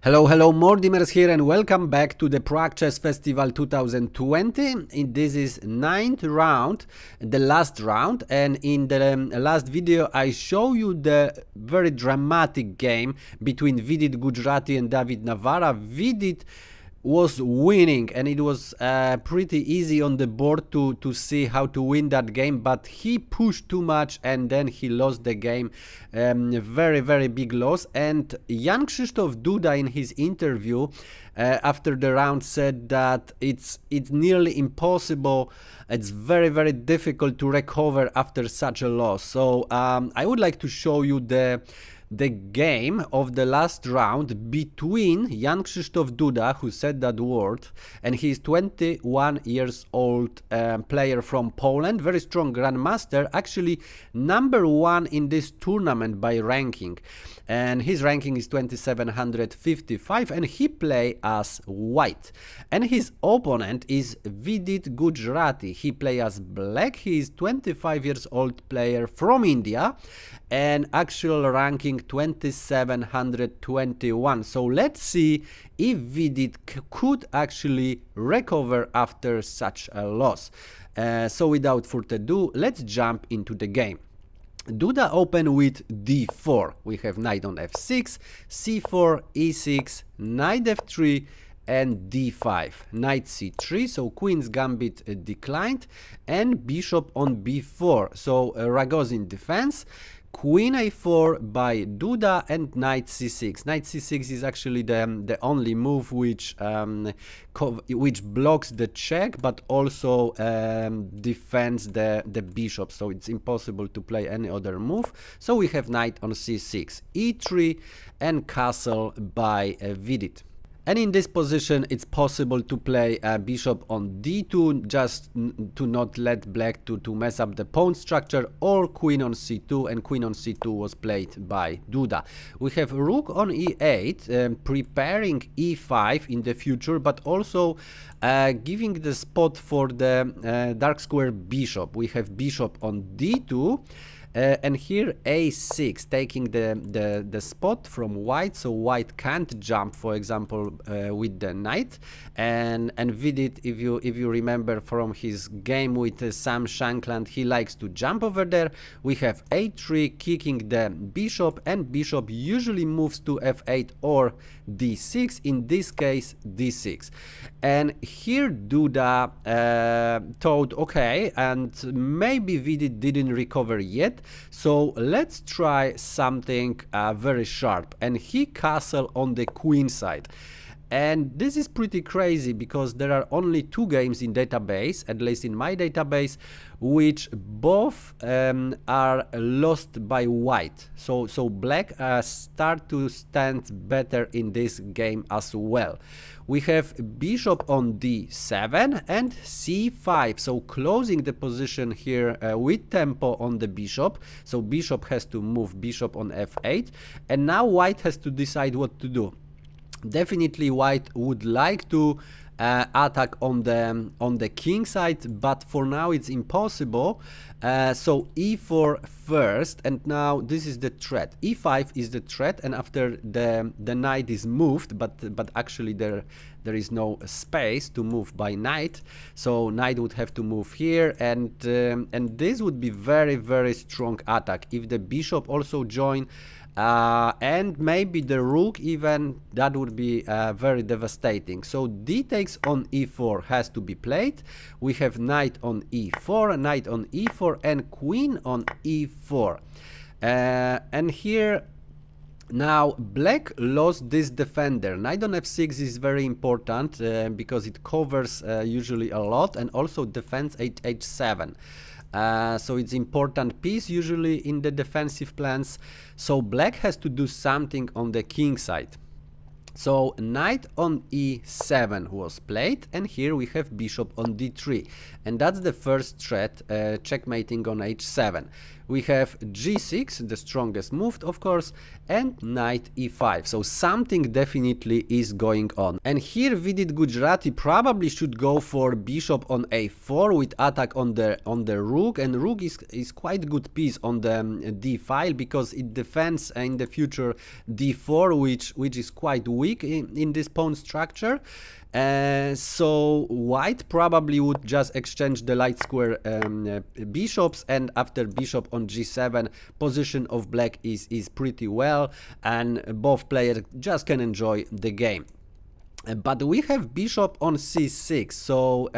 Hello, Mordimers here and welcome back to the Prague Chess Festival 2020. This is ninth round, the last round, and in the last video I show you the very dramatic game between Vidit Gujrathi and David Navara. Vidit was winning and it was pretty easy on the board to see how to win that game, but he pushed too much and then he lost the game. Very big loss. And young Krzysztof Duda in his interview after the round said that it's nearly impossible, it's very difficult to recover after such a loss. So I would like to show you the game of the last round between young Krzysztof Duda, who said that word, and he's 21 years old player from Poland, very strong grandmaster, actually #1 in this tournament by ranking, and his ranking is 2755, and he play as white, and his opponent is Vidit Gujrathi. He play as black. He is 25 years old player from India and actual ranking 2721. So let's see if Vidit could actually recover after such a loss. So without further ado, let's jump into the game. Duda open with d4. We have knight on f6, c4, e6, knight f3, and d5, knight c3, so Queens Gambit Declined, and bishop on b4, so Ragozin Defense, queen a4 by Duda, and knight c6. Knight c6 is actually the only move which blocks the check, but also defends the bishop, so it's impossible to play any other move. So we have knight on c6, e3, and castle by Vidit. And in this position, it's possible to play bishop on d2, just to not let black to mess up the pawn structure, or queen on c2, and queen on c2 was played by Duda. We have rook on e8, preparing e5 in the future, but also giving the spot for the dark square bishop. We have bishop on d2. And here a6, taking the spot from white, so white can't jump, for example, with the knight. And Vidit, if you remember from his game with Sam Shankland, he likes to jump over there. We have a3, kicking the bishop, and bishop usually moves to f8 or d6, in this case d6. And here Duda thought, okay, and maybe Vidit didn't recover yet, so let's try something very sharp, and he castle on the queen side. And this is pretty crazy because there are only two games in database, at least in my database, which both are lost by white. So black start to stand better in this game as well. We have bishop on d7 and c5, so closing the position here with tempo on the bishop. So bishop has to move bishop on f8, and now white has to decide what to do. Definitely white would like to attack on the king side, but for now it's impossible. So e4 first, and now this is the threat. e5 is the threat, and after the knight is moved, but actually there is no space to move by knight, so knight would have to move here, and this would be very strong attack if the bishop also join. And maybe the rook even, that would be very devastating. So d takes on e4 has to be played. We have knight on e4, knight on e4, and queen on e4. And here now black lost this defender. Knight on f6 is very important because it covers usually a lot, and also defends h7. So it's important piece usually in the defensive plans. So black has to do something on the king side. So knight on e7 was played, and here we have bishop on d3, and that's the first threat, checkmating on h7. we have g6, the strongest move, of course, and knight e5. So something definitely is going on. And here Vidit Gujrathi probably should go for bishop on a4 with attack on the rook, and rook is quite good piece on the d file because it defends in the future d4, which is quite weak in this pawn structure. So white probably would just exchange the light square bishops, and after bishop on g7, position of black is pretty well, and both players just can enjoy the game. But we have bishop on c6, so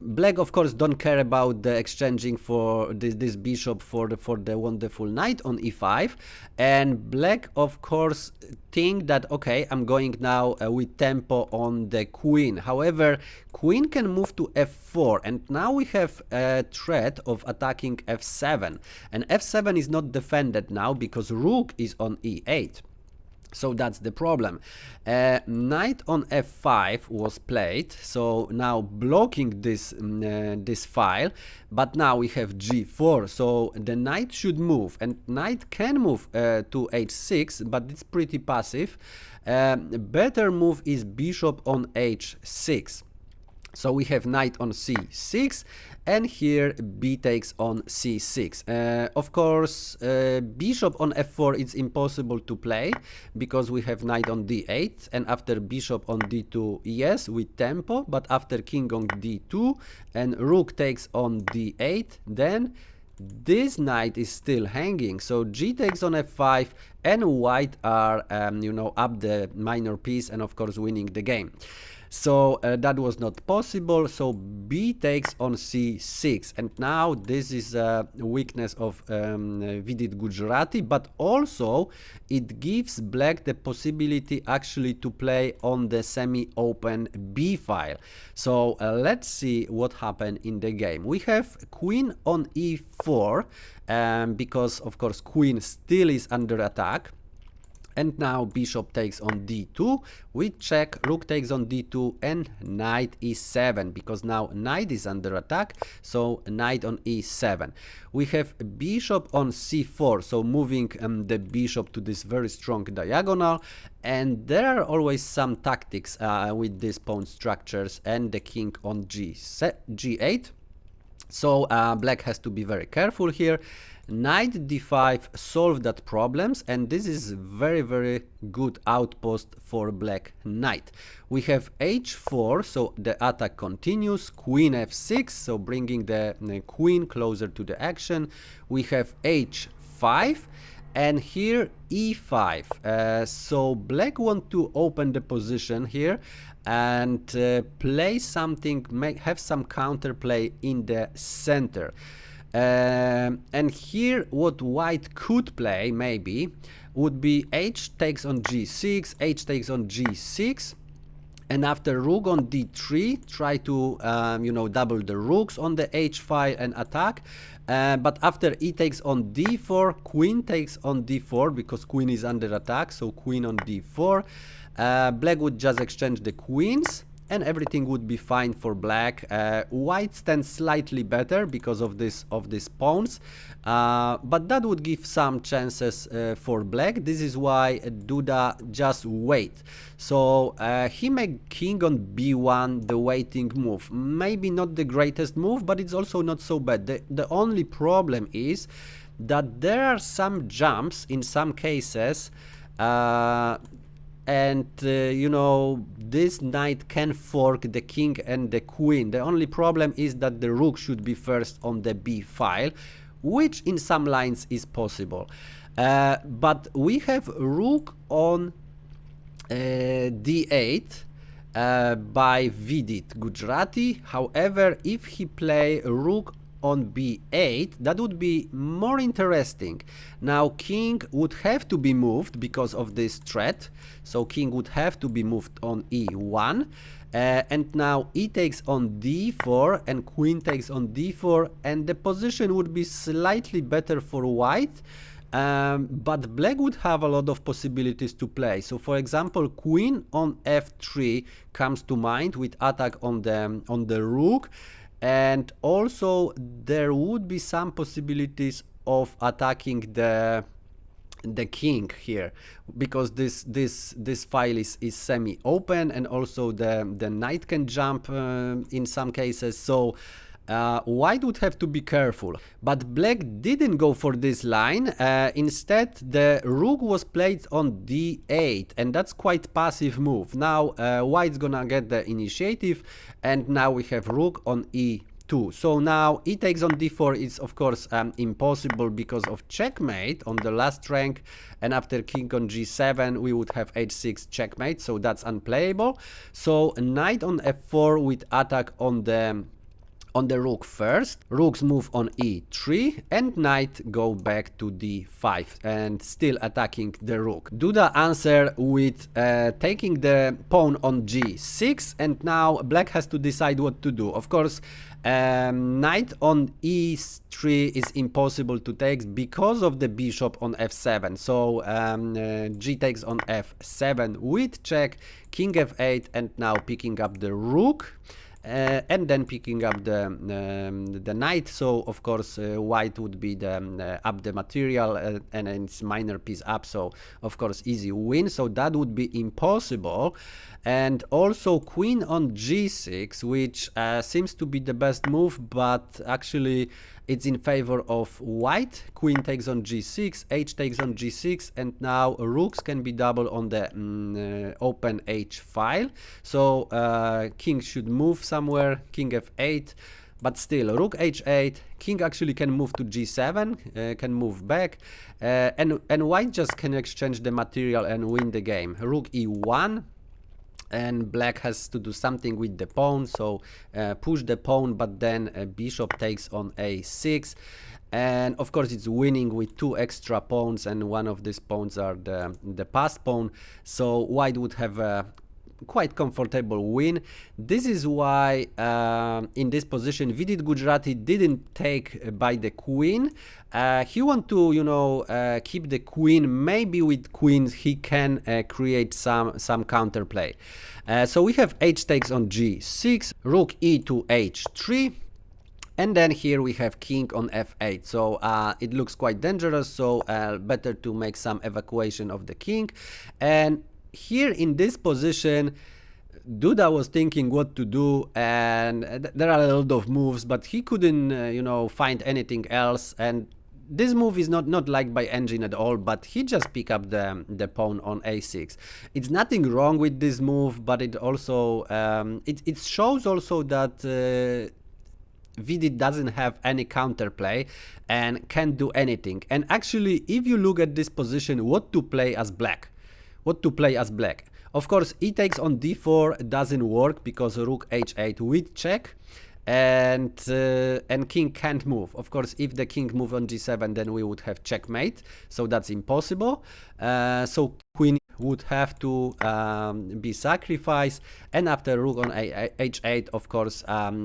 black of course don't care about the exchanging for this bishop for the wonderful knight on e5, and black of course think that okay, I'm going now with tempo on the queen. However, queen can move to f4, and now we have a threat of attacking f7, and f7 is not defended now because rook is on e8. So that's the problem. Knight on f5 was played, so now blocking this this file, but now we have g4, so the knight should move, and knight can move to h6, but it's pretty passive. Better move is bishop on h6. So we have knight on c6, and here b takes on c6. Of course, bishop on f4 it's impossible to play because we have knight on d8, and after bishop on d2, yes, with tempo, but after king on d2 and rook takes on d8, then this knight is still hanging. So g takes on f5, and white are you know, up the minor piece and of course winning the game. So that was not possible, so b takes on c6, and now this is a weakness of Vidit Gujrathi, but also it gives black the possibility actually to play on the semi-open b file. So let's see what happened in the game. We have queen on e4, because of course queen still is under attack. And now bishop takes on d2, we check, rook takes on d2, and knight e7, because now knight is under attack, so knight on e7. We have bishop on c4, so moving the bishop to this very strong diagonal, and there are always some tactics with these pawn structures, and the king on g8. So black has to be very careful here. Knight d5 solved that problems, and this is very good outpost for black knight. We have h4, so the attack continues. Queen f6, so bringing the queen closer to the action. We have h5, and here e5. So black want to open the position here and play something, have some counterplay in the center. And here what white could play maybe would be h takes on g6, h takes on g6, and after rook on d3 try to you know, double the rooks on the h file and attack. But after e takes on d4, queen takes on d4 because queen is under attack, so queen on d4. Black would just exchange the queens, and everything would be fine for black. White stands slightly better because of this pawns, but that would give some chances for black. This is why Duda just wait. So he made king on b1, the waiting move. Maybe not the greatest move, but it's also not so bad. The only problem is that there are some jumps in some cases, and you know, this knight can fork the king and the queen. The only problem is that the rook should be first on the b file, which in some lines is possible. But we have rook on d8 by Vidit Gujrathi. However, if he play rook on b8, that would be more interesting. Now king would have to be moved because of this threat, so king would have to be moved on e1, and now e takes on d4 and queen takes on d4, and the position would be slightly better for white. But black would have a lot of possibilities to play. So for example, queen on f3 comes to mind with attack on the rook. and also there would be some possibilities of attacking the king here, because this file is semi-open, and also the knight can jump in some cases, so white would have to be careful. But black didn't go for this line. Instead, the rook was played on d8, and that's quite passive move. Now white's gonna get the initiative, and now we have rook on e2. So now e takes on d4 is of course impossible because of checkmate on the last rank, and after king on g7 we would have h6 checkmate, so that's unplayable. So knight on f4 with attack on the rook first, rooks move on e3, and knight go back to d5 and still attacking the rook. Duda answer with taking the pawn on g6, and now black has to decide what to do. Of course, knight on e3 is impossible to take because of the bishop on f7, so g takes on f7 with check, king f8, and now picking up the rook. And then picking up the knight, so of course white would be up the material, and it's minor piece up, so of course easy win, so that would be impossible. And also queen on g6, which seems to be the best move, but actually it's in favor of white. Queen takes on g6, h takes on g6, and now rooks can be double on the open h file. So king should move somewhere, king f8, but still rook h8, king actually can move to g7, can move back, and white just can exchange the material and win the game. Rook e1, and black has to do something with the pawn, so push the pawn, but then bishop takes on a6, and of course it's winning with two extra pawns, and one of these pawns are the passed pawn, so white would have a quite comfortable win. This is why in this position Vidit Gujrathi didn't take by the queen. He want to, you know, keep the queen. Maybe with queens he can create some counterplay. So we have h takes on g6, rook e to h3, and then here we have king on f8. So it looks quite dangerous, so better to make some evacuation of the king. And here in this position Duda was thinking what to do, and there are a lot of moves, but he couldn't you know, find anything else. And this move is not liked by engine at all, but he just picked up the pawn on a6. It's nothing wrong with this move, but it also it shows also that Vidit doesn't have any counterplay and can't do anything. And actually, if you look at this position, what to play as black? Of course, e takes on d4 doesn't work because rook h8 with check, and king can't move. Of course, if the king move on g7, then we would have checkmate, so that's impossible. So queen would have to be sacrificed, and after rook on h8, of course,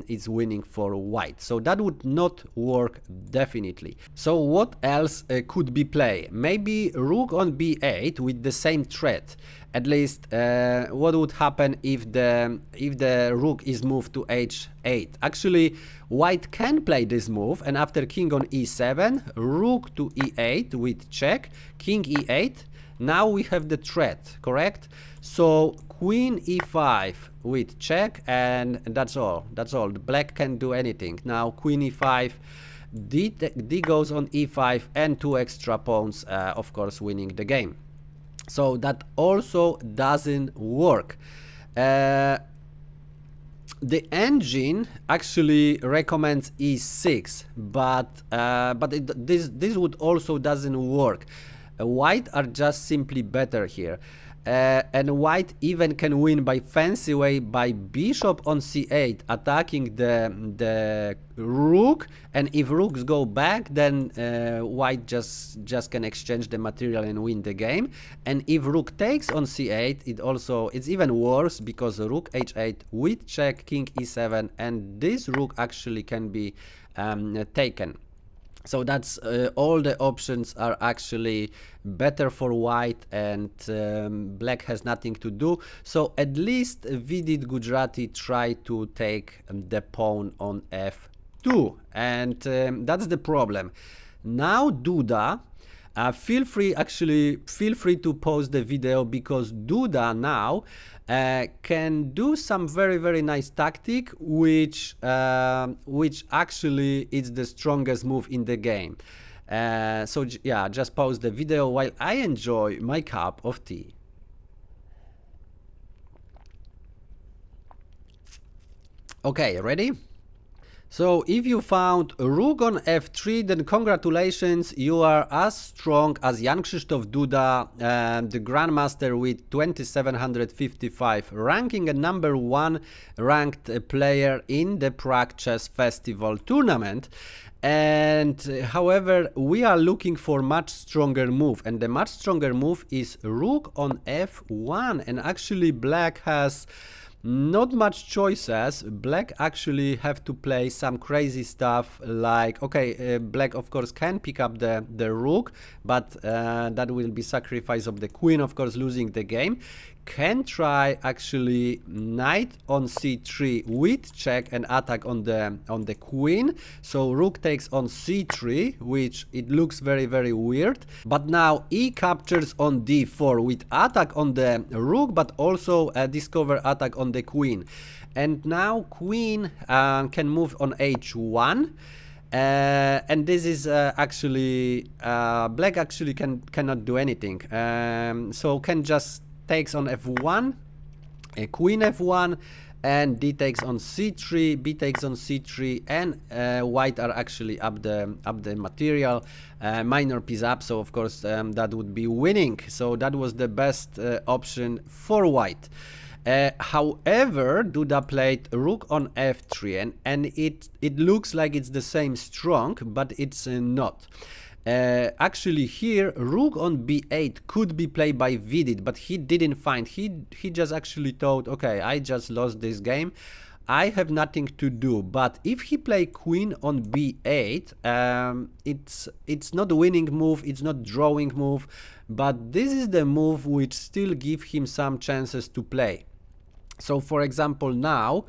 it's winning for white. So that would not work definitely. So what else could be played? Maybe rook on b8 with the same threat. At least what would happen if the rook is moved to h8? Actually, white can play this move, and after king on e7, rook to e8 with check, king e8. Now we have the threat, correct? So queen e5 with check, and that's all. The black can't do anything. Now queen e5, d goes on e5, and two extra pawns, of course, winning the game. So that also doesn't work. The engine actually recommends e6, but this would also doesn't work. White are just simply better here. And white even can win by fancy way by bishop on c8, attacking the rook, and if rooks go back, then white just can exchange the material and win the game. And if rook takes on c8, it's even worse, because rook h8 with check, king e7, and this rook actually can be taken. So that's all the options are actually better for white, and black has nothing to do. So at least Vidit Gujrathi tried to take the pawn on f2, and that's the problem. Now Duda, feel free to pause the video, because Duda now can do some very nice tactic, which actually is the strongest move in the game. So yeah, just pause the video while I enjoy my cup of tea. Okay, ready? So if you found rook on f3, then congratulations, you are as strong as Krzysztof Duda, the grandmaster with 2755 ranking, and #1 ranked player in the Prague Chess Festival tournament. And however, we are looking for much stronger move, and the much stronger move is rook on f1, and actually black has not much choices. Black actually have to play some crazy stuff like, okay, black of course can pick up the rook, but that will be sacrifice of the queen, of course losing the game. Can try actually knight on c3 with check and attack on the queen. So rook takes on c3, which it looks very weird. But now e captures on d4 with attack on the rook, but also discover attack on the queen. And now queen can move on h1. And this is actually black actually cannot do anything. So can just takes on f1, queen f1, and d takes on c3, b takes on c3, and white are actually up the material, minor piece up. So of course that would be winning. So that was the best option for white. However, Duda played rook on f3, and it looks like it's the same strong, but it's not. Actually here rook on b8 could be played by Vidit, but he didn't find. He just actually thought, okay, I just lost this game, I have nothing to do. But if he play queen on b8, it's not a winning move, it's not drawing move, but this is the move which still give him some chances to play. So for example, now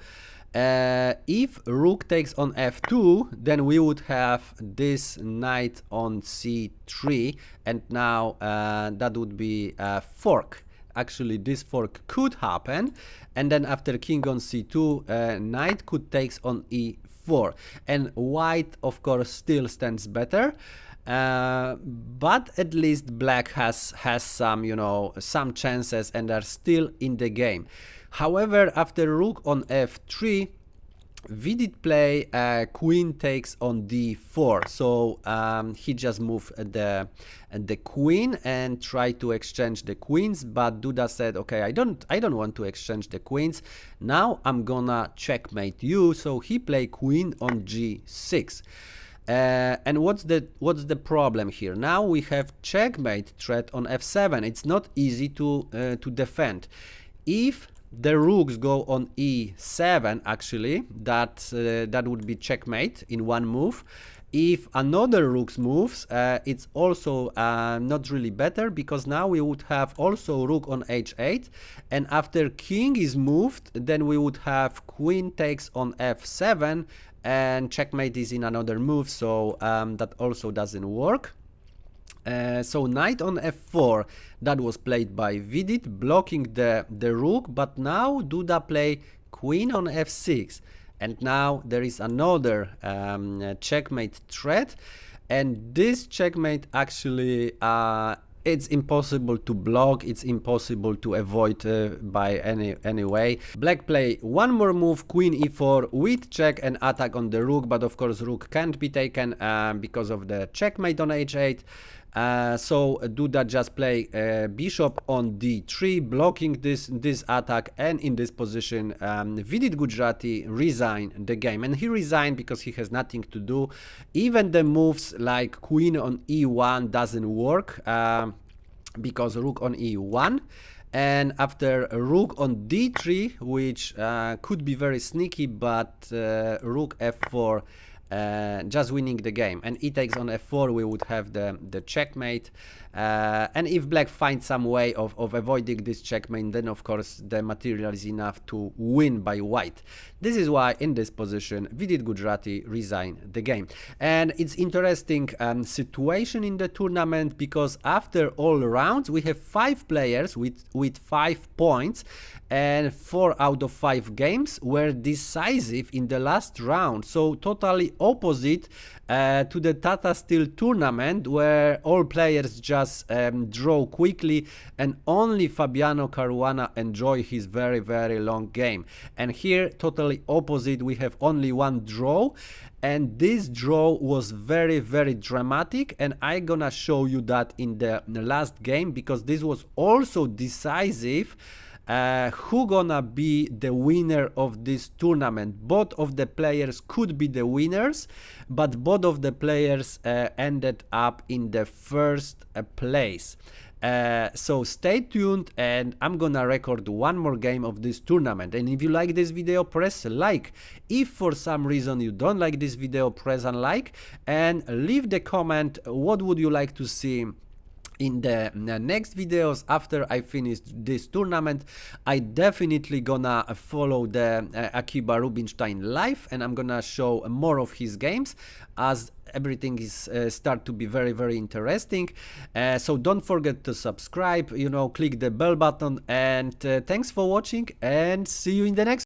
if rook takes on f2, then we would have this knight on c3, and now that would be a fork. Actually, this fork could happen, and then after king on c2, knight could takes on e4, and white of course still stands better. But at least black has some, you know, some chances and are still in the game. However, after rook on f3, Vidit play queen takes on d4. So he just moved the queen and tried to exchange the queens, but Duda said, okay, I don't want to exchange the queens. Now I'm gonna checkmate you. So he played queen on g6. And what's the problem here? Now we have checkmate threat on f7. It's not easy to defend. If the rooks go on e7, actually that would be checkmate in one move. If another rook moves, it's also not really better, because now we would have also rook on h8, and after king is moved, then we would have queen takes on f7, and checkmate is in another move. So that also doesn't work. So knight on f4, that was played by Vidit, blocking the rook, but now Duda play queen on f6, and now there is another checkmate threat, and this checkmate actually it's impossible to block, it's impossible to avoid by any way. Black play one more move, queen e4 with check and attack on the rook, but of course rook can't be taken because of the checkmate on h8. So Duda just play bishop on d3, blocking this attack, and in this position Vidit Gujrathi resigned the game, and he resigned because he has nothing to do. Even the moves like queen on e1 doesn't work because rook on e1, and after rook on d3, which could be very sneaky, but rook f4 just winning the game. And e takes on f4, we would have the checkmate. And if black finds some way of avoiding this checkmate, then of course the material is enough to win by white. This is why in this position Vidit Gujrathi resigned the game. And it's interesting situation in the tournament, because after all rounds we have 5 players with 5 points, and 4 out of 5 games were decisive in the last round. So totally opposite to the Tata Steel tournament, where all players just draw quickly and only Fabiano Caruana enjoy his very, very long game. And here totally opposite, we have only 1 draw, and this draw was very, very dramatic, and I'm gonna show you that in the last game, because this was also decisive. Who gonna be the winner of this tournament? Both of the players could be the winners, but both of the players ended up in the first place. So stay tuned, and I'm gonna record one more game of this tournament. And if you like this video, press like. If for some reason you don't like this video, press unlike, and leave the comment what would you like to see in the next videos after I finish this tournament. I definitely gonna follow the Akiba Rubinstein live, and I'm gonna show more of his games, as everything is start to be very, very interesting. So don't forget to subscribe, click the bell button, and thanks for watching, and see you in the next